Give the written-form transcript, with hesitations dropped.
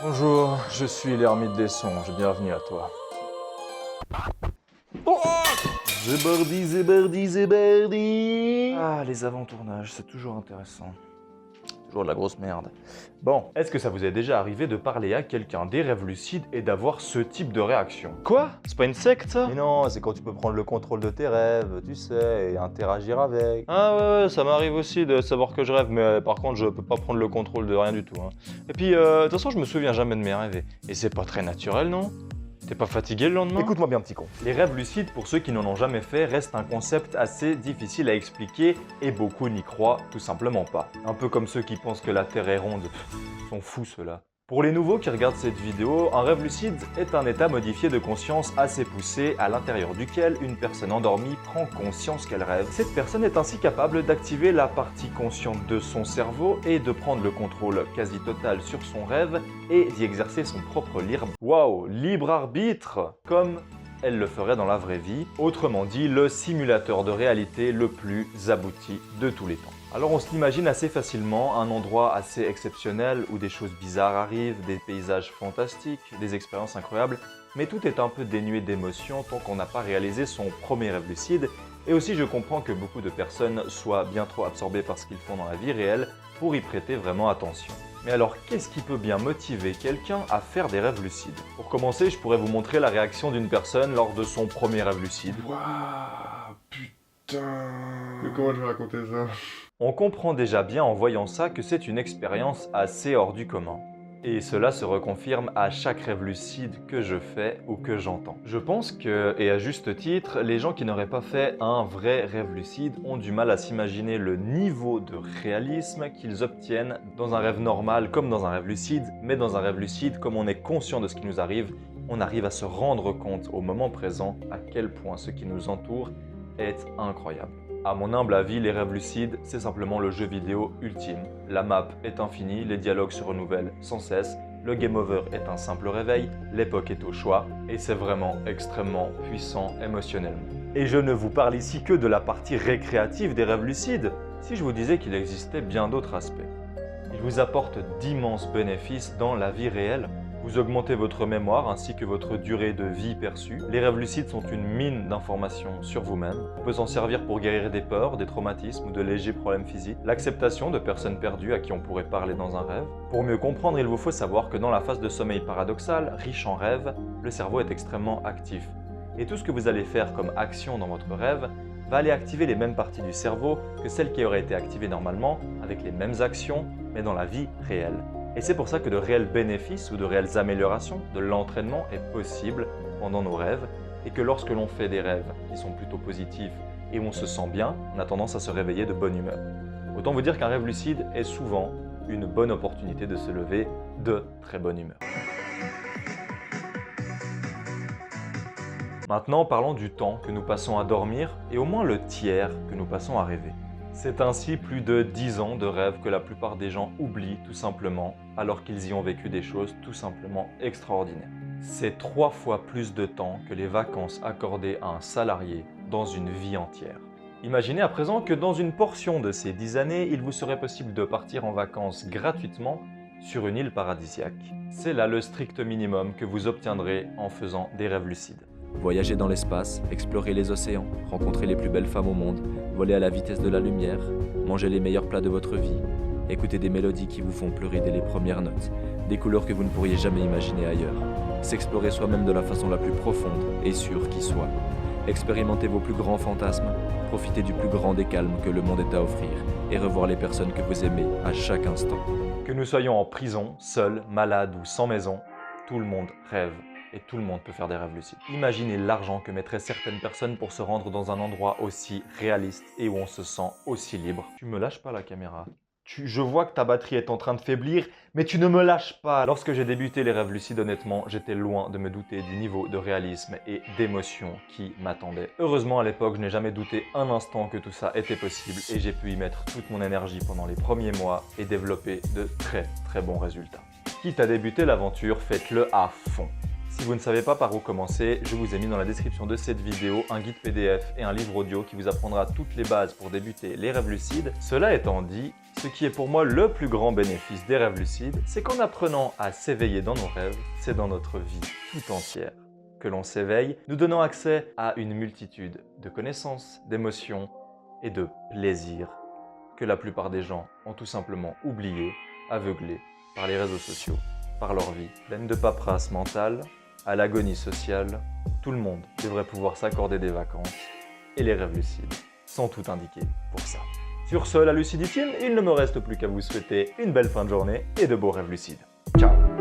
Bonjour, je suis l'ermite des songes, bienvenue à toi. Oh, zébardi, zébardi, zébardi. Ah, les avant-tournages, c'est toujours intéressant. Toujours de la grosse merde. Bon, est-ce que ça vous est déjà arrivé de parler à quelqu'un des rêves lucides et d'avoir ce type de réaction? Quoi? C'est pas une secte ça? Mais non, c'est quand tu peux prendre le contrôle de tes rêves, tu sais, et interagir avec. Ah ouais, ça m'arrive aussi de savoir que je rêve, mais par contre je peux pas prendre le contrôle de rien du tout. Hein. Et puis, de toute façon je me souviens jamais de mes rêves, et c'est pas très naturel non? T'es pas fatigué le lendemain? Écoute-moi bien, petit con. Les rêves lucides, pour ceux qui n'en ont jamais fait, restent un concept assez difficile à expliquer et beaucoup n'y croient tout simplement pas. Un peu comme ceux qui pensent que la Terre est ronde. Pff, sont fous ceux-là. Pour les nouveaux qui regardent cette vidéo, un rêve lucide est un état modifié de conscience assez poussé à l'intérieur duquel une personne endormie prend conscience qu'elle rêve. Cette personne est ainsi capable d'activer la partie consciente de son cerveau et de prendre le contrôle quasi total sur son rêve et d'y exercer son propre libre arbitre, comme elle le ferait dans la vraie vie, autrement dit le simulateur de réalité le plus abouti de tous les temps. Alors on se l'imagine assez facilement, un endroit assez exceptionnel où des choses bizarres arrivent, des paysages fantastiques, des expériences incroyables, mais tout est un peu dénué d'émotion tant qu'on n'a pas réalisé son premier rêve lucide, et aussi je comprends que beaucoup de personnes soient bien trop absorbées par ce qu'ils font dans la vie réelle pour y prêter vraiment attention. Mais alors, qu'est-ce qui peut bien motiver quelqu'un à faire des rêves lucides? Pour commencer, je pourrais vous montrer la réaction d'une personne lors de son premier rêve lucide. Waouh, putain. Mais comment je vais raconter ça? On comprend déjà bien en voyant ça que c'est une expérience assez hors du commun. Et cela se reconfirme à chaque rêve lucide que je fais ou que j'entends. Je pense que, et à juste titre, les gens qui n'auraient pas fait un vrai rêve lucide ont du mal à s'imaginer le niveau de réalisme qu'ils obtiennent dans un rêve normal comme dans un rêve lucide, mais dans un rêve lucide, comme on est conscient de ce qui nous arrive, on arrive à se rendre compte au moment présent à quel point ce qui nous entoure est incroyable. À mon humble avis, les rêves lucides, c'est simplement le jeu vidéo ultime. La map est infinie, les dialogues se renouvellent sans cesse, le game over est un simple réveil, l'époque est au choix, et c'est vraiment extrêmement puissant émotionnellement. Et je ne vous parle ici que de la partie récréative des rêves lucides, si je vous disais qu'il existait bien d'autres aspects. Ils vous apportent d'immenses bénéfices dans la vie réelle. Vous augmentez votre mémoire ainsi que votre durée de vie perçue. Les rêves lucides sont une mine d'informations sur vous-même. On peut s'en servir pour guérir des peurs, des traumatismes ou de légers problèmes physiques. L'acceptation de personnes perdues à qui on pourrait parler dans un rêve. Pour mieux comprendre, il vous faut savoir que dans la phase de sommeil paradoxal, riche en rêves, le cerveau est extrêmement actif. Et tout ce que vous allez faire comme action dans votre rêve va aller activer les mêmes parties du cerveau que celles qui auraient été activées normalement, avec les mêmes actions, mais dans la vie réelle. Et c'est pour ça que de réels bénéfices ou de réelles améliorations de l'entraînement est possible pendant nos rêves et que lorsque l'on fait des rêves qui sont plutôt positifs et où on se sent bien, on a tendance à se réveiller de bonne humeur. Autant vous dire qu'un rêve lucide est souvent une bonne opportunité de se lever de très bonne humeur. Maintenant, parlons du temps que nous passons à dormir et au moins le tiers que nous passons à rêver. C'est ainsi plus de 10 ans de rêve que la plupart des gens oublient tout simplement, alors qu'ils y ont vécu des choses tout simplement extraordinaires. C'est 3 fois plus de temps que les vacances accordées à un salarié dans une vie entière. Imaginez à présent que dans une portion de ces 10 années, il vous serait possible de partir en vacances gratuitement sur une île paradisiaque. C'est là le strict minimum que vous obtiendrez en faisant des rêves lucides. Voyager dans l'espace, explorer les océans, rencontrer les plus belles femmes au monde, voler à la vitesse de la lumière, manger les meilleurs plats de votre vie, écouter des mélodies qui vous font pleurer dès les premières notes, des couleurs que vous ne pourriez jamais imaginer ailleurs, s'explorer soi-même de la façon la plus profonde et sûre qui soit, expérimenter vos plus grands fantasmes, profiter du plus grand des calmes que le monde est à offrir et revoir les personnes que vous aimez à chaque instant. Que nous soyons en prison, seuls, malades ou sans maison, tout le monde rêve. Et tout le monde peut faire des rêves lucides. Imaginez l'argent que mettraient certaines personnes pour se rendre dans un endroit aussi réaliste et où on se sent aussi libre. Tu me lâches pas la caméra. Je vois que ta batterie est en train de faiblir, mais tu ne me lâches pas. Lorsque j'ai débuté les rêves lucides, honnêtement, j'étais loin de me douter du niveau de réalisme et d'émotion qui m'attendait. Heureusement, à l'époque, je n'ai jamais douté un instant que tout ça était possible et j'ai pu y mettre toute mon énergie pendant les premiers mois et développer de très bons résultats. Quitte à débuter l'aventure, faites-le à fond. Si vous ne savez pas par où commencer, je vous ai mis dans la description de cette vidéo un guide PDF et un livre audio qui vous apprendra toutes les bases pour débuter les rêves lucides. Cela étant dit, ce qui est pour moi le plus grand bénéfice des rêves lucides, c'est qu'en apprenant à s'éveiller dans nos rêves, c'est dans notre vie tout entière que l'on s'éveille, nous donnant accès à une multitude de connaissances, d'émotions et de plaisirs que la plupart des gens ont tout simplement oublié, aveuglés par les réseaux sociaux, par leur vie pleine de paperasse mentale, à l'agonie sociale. Tout le monde devrait pouvoir s'accorder des vacances et les rêves lucides sont tout indiqués pour ça. Sur ce, la Luciditine, il ne me reste plus qu'à vous souhaiter une belle fin de journée et de beaux rêves lucides. Ciao!